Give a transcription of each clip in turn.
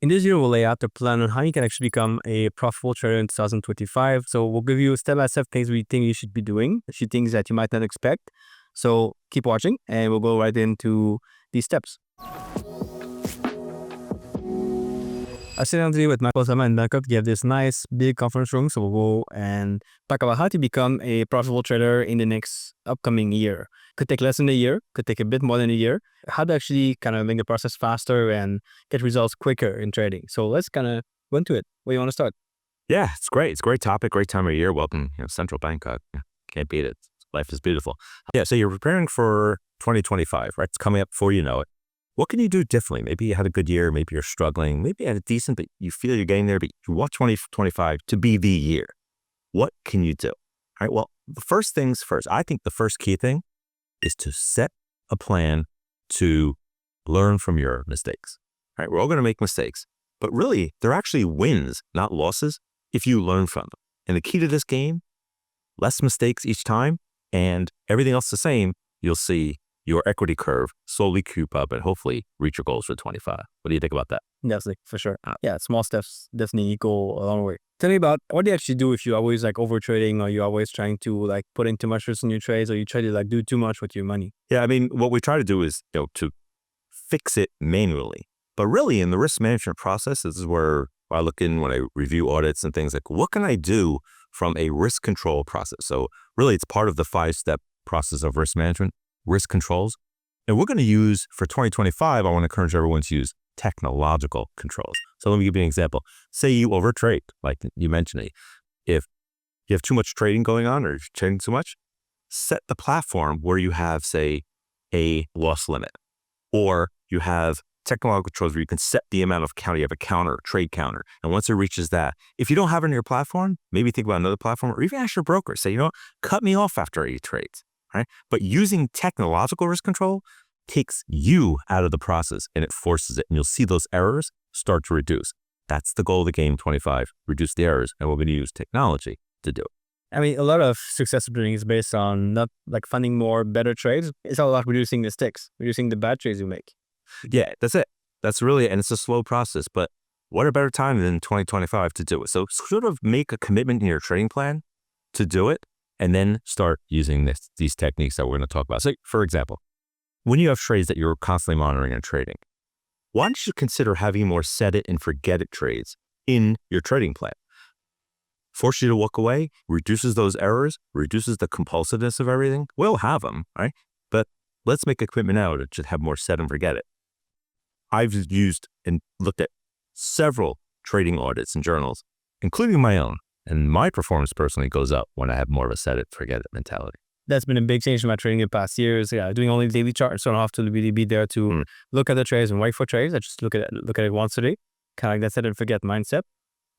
In this video, we'll lay out the plan on how you can actually become a profitable trader in 2025. So we'll give you step-by-step things we think you should be doing, a few things that you might not expect. So keep watching and we'll go right into these steps. I sit down today with Michael and Michael to have this nice big conference room. So we'll go and talk about how to become a profitable trader in the next upcoming year. Could take less than a year, could take a bit more than a year. How to actually kind of make the process faster and get results quicker in trading. So let's kind of go into it. Where do you want to start? Yeah, it's great. It's a great topic, great time of year. Welcome, Central Bangkok. Can't beat it. Life is beautiful. Yeah, so you're preparing for 2025, right? It's coming up before you know it. What can you do differently? Maybe you had a good year, maybe you're struggling, maybe you had a decent, but you feel you're getting there, but you want 2025 to be the year. What can you do? All right, well, the first things first. I think the first key thing is to set a plan to learn from your mistakes. All right, we're all going to make mistakes, but really they're actually wins, not losses, if you learn from them. And the key to this game, less mistakes each time and everything else the same, you'll see your equity curve slowly creep up and hopefully reach your goals for 25. What do you think about that? Definitely, for sure. Yeah, small steps definitely go a long way. Tell me about what do you actually do if you're always like over trading, or you're always trying to like put in too much risk in your trades, or you try to like do too much with your money? Yeah, I mean, what we try to do is, to fix it manually. But really in the risk management process, this is where I look in when I review audits and things like, what can I do from a risk control process? So really it's part of the 5-step process of risk management, risk controls. And we're going to use for 2025, I want to encourage everyone to use technological controls. So let me give you an example. Say you overtrade, like you mentioned it. If you have too much trading going on or you're trading too much, set the platform where you have, say, a loss limit, or you have technological controls where you can set the amount of counter. You have a counter, trade counter. And once it reaches that, if you don't have it on your platform, maybe think about another platform, or even ask your broker, say, cut me off after 8 trades. Right? But using technological risk control takes you out of the process and it forces it. And you'll see those errors start to reduce. That's the goal of the game 25, reduce the errors. And we're going to use technology to do it. I mean, a lot of successful trading is based on not like finding more better trades. It's all about reducing the sticks, reducing the bad trades you make. Yeah, that's it. That's really, and it's a slow process, but what a better time than 2025 to do it. So sort of make a commitment in your trading plan to do it, and then start using these techniques that we're going to talk about. So for example, when you have trades that you're constantly monitoring and trading, why don't you consider having more set it and forget it trades in your trading plan? Force you to walk away, reduces those errors, reduces the compulsiveness of everything. We'll have them, right? But let's make a commitment now to just have more set and forget it. I've used and looked at several trading audits and journals, including my own. And my performance personally goes up when I have more of a set it, forget it mentality. That's been a big change in my trading in the past years. Yeah, doing only daily charts, so I don't have to really be there to look at the trades and wait for trades. I just look at it once a day, kind of like that set and forget mindset,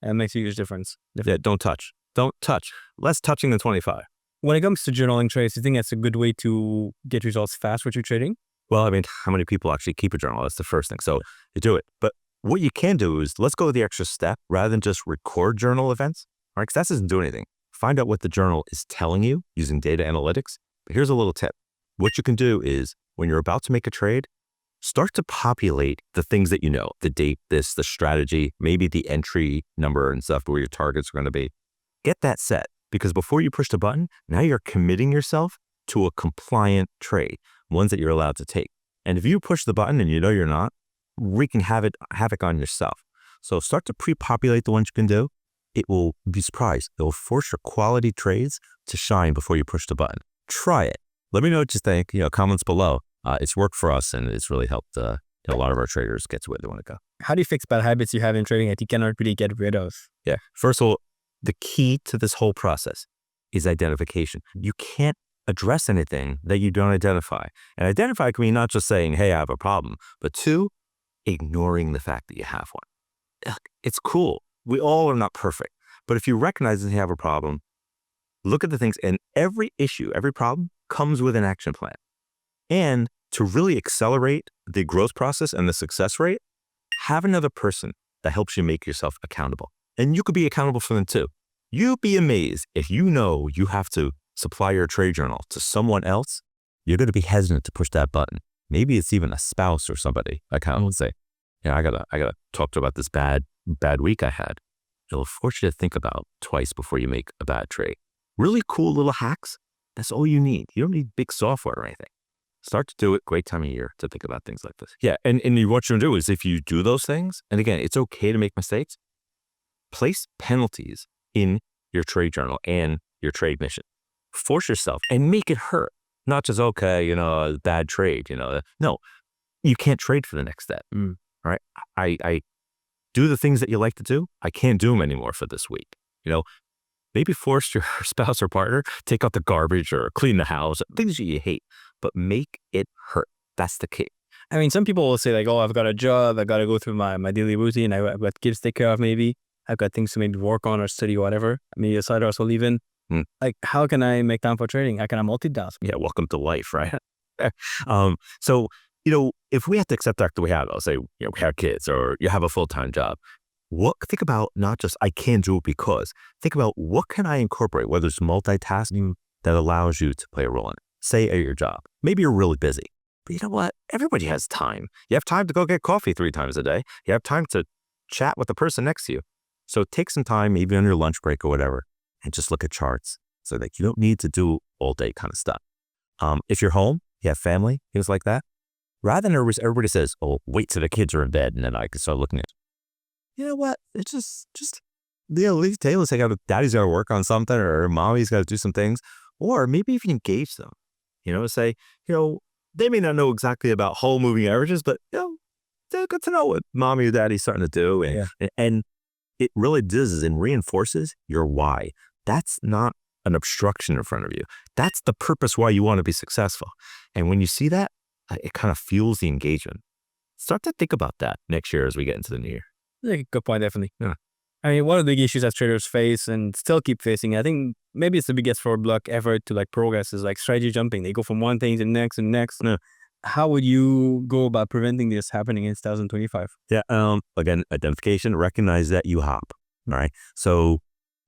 and it makes a huge difference. Yeah, don't touch. Don't touch. Less touching than 25. When it comes to journaling trades, do you think that's a good way to get results fast with your trading? Well, I mean, how many people actually keep a journal? That's the first thing. So you do it. But what you can do is, let's go the extra step rather than just record journal events. Right? Because that doesn't do anything. Find out what the journal is telling you using data analytics. But here's a little tip. What you can do is, when you're about to make a trade, start to populate the things that you know, the date, the strategy, maybe the entry number and stuff, where your targets are going to be. Get that set, because before you push the button, now you're committing yourself to a compliant trade, ones that you're allowed to take. And if you push the button and you're not, wreaking havoc on yourself. So start to pre-populate the ones you can do. It will be surprised. It will force your quality trades to shine before you push the button. Try it. Let me know what you think. Comments below. It's worked for us, and it's really helped a lot of our traders get to where they want to go. How do you fix bad habits you have in trading that you cannot really get rid of? Yeah. First of all, the key to this whole process is identification. You can't address anything that you don't identify. And identify can mean not just saying, hey, I have a problem, but 2, ignoring the fact that you have one. It's cool. We all are not perfect, but if you recognize that you have a problem, look at the things, and every issue, every problem comes with an action plan. And to really accelerate the growth process and the success rate, have another person that helps you make yourself accountable. And you could be accountable for them too. You'd be amazed if you have to supply your trade journal to someone else. You're going to be hesitant to push that button. Maybe it's even a spouse or somebody, like I would say. I gotta talk to you about this bad week I had. It'll force you to think about twice before you make a bad trade. Really cool little hacks. That's all you need. You don't need big software or anything. Start to do it. Great time of year to think about things like this. Yeah, and what you're gonna do is if you do those things, and again, it's okay to make mistakes, place penalties in your trade journal and your trade mission. Force yourself and make it hurt. Not just, okay, a bad trade, No, you can't trade for the next step. All right. I do the things that you like to do. I can't do them anymore for this week. Maybe force your spouse or partner, take out the garbage or clean the house, things that you hate, but make it hurt. That's the key. I mean, some people will say like, oh, I've got a job. I got to go through my daily routine. I've got kids to take care of maybe. I've got things to maybe work on or study or whatever. Maybe a side hustle even. Like, how can I make time for trading? How can I multitask? Yeah, welcome to life, right? So, if we have to accept that we have, I'll say, we have kids or you have a full-time job, think about not just I can do it because, think about what can I incorporate, whether it's multitasking that allows you to play a role in it. Say at your job, maybe you're really busy, but you know what? Everybody has time. You have time to go get coffee 3 times a day. You have time to chat with the person next to you. So take some time, maybe on your lunch break or whatever, and just look at charts. So that you don't need to do all day kind of stuff. If you're home, you have family, things like that. Rather than everybody says, oh, wait till the kids are in bed and then I can start looking at it. You know what? It's just leave Taylor say, daddy's got to work on something or mommy's got to do some things. Or maybe if you engage them, say, they may not know exactly about whole moving averages, but, they're good to know what mommy or daddy's starting to do. And it really does is and reinforces your why. That's not an obstruction in front of you. That's the purpose why you want to be successful. And when you see that, it kind of fuels the engagement. Start to think about that next year as we get into the new year. Yeah, good point, definitely. Yeah. I mean, one of the big issues that traders face and still keep facing, I think maybe it's the biggest roadblock ever to like progress is like strategy jumping. They go from one thing to the next and next. Yeah. How would you go about preventing this happening in 2025? Yeah. Again, identification, recognize that you hop. All right. So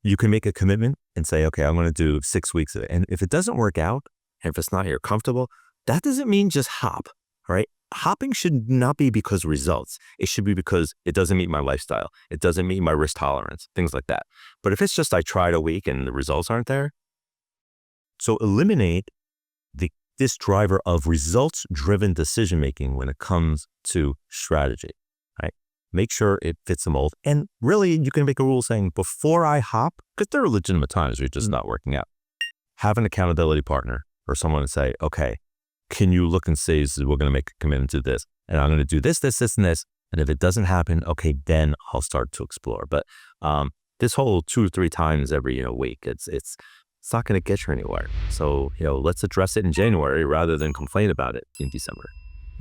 you can make a commitment and say, okay, I'm going to do 6 weeks of it. And if it doesn't work out, and if it's not you're comfortable, that doesn't mean just hop. All right. Hopping should not be because of results. It should be because it doesn't meet my lifestyle. It doesn't meet my risk tolerance, things like that. But if it's just I tried a week and the results aren't there, so eliminate this driver of results-driven decision-making when it comes to strategy, right? Make sure it fits the mold. And really, you can make a rule saying before I hop, because there are legitimate times where you're just not working out, have an accountability partner or someone to say, okay, can you look and say, we're going to make a commitment to this, and I'm going to do this, this, this, and this. And if it doesn't happen, okay, then I'll start to explore. But this whole 2 or 3 times every week, it's not going to get you anywhere. So let's address it in January rather than complain about it in December.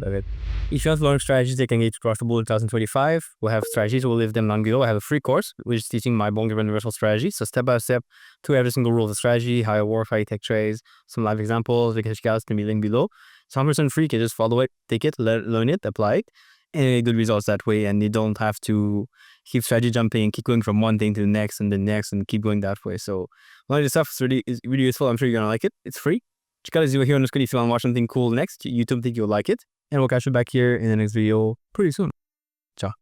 Love it. If you want to learn strategies that can get you profitable in 2025, we'll have strategies. We'll leave them down below. I have a free course which is teaching my Bonga universal strategy. So step by step to every single rule of the strategy, how it works, how you take trades, some live examples. The cash cows can be linked below. It's 100% free. You can just follow it, take it, learn it, apply it, and get good results that way. And you don't have to keep strategy jumping and keep going from one thing to the next and the next and keep going that way. So a lot of this stuff is really useful. I'm sure you're going to like it. It's free. Check out this video here on the screen if you want to watch something cool next. YouTube think you'll like it. And we'll catch you back here in the next video pretty soon. Ciao.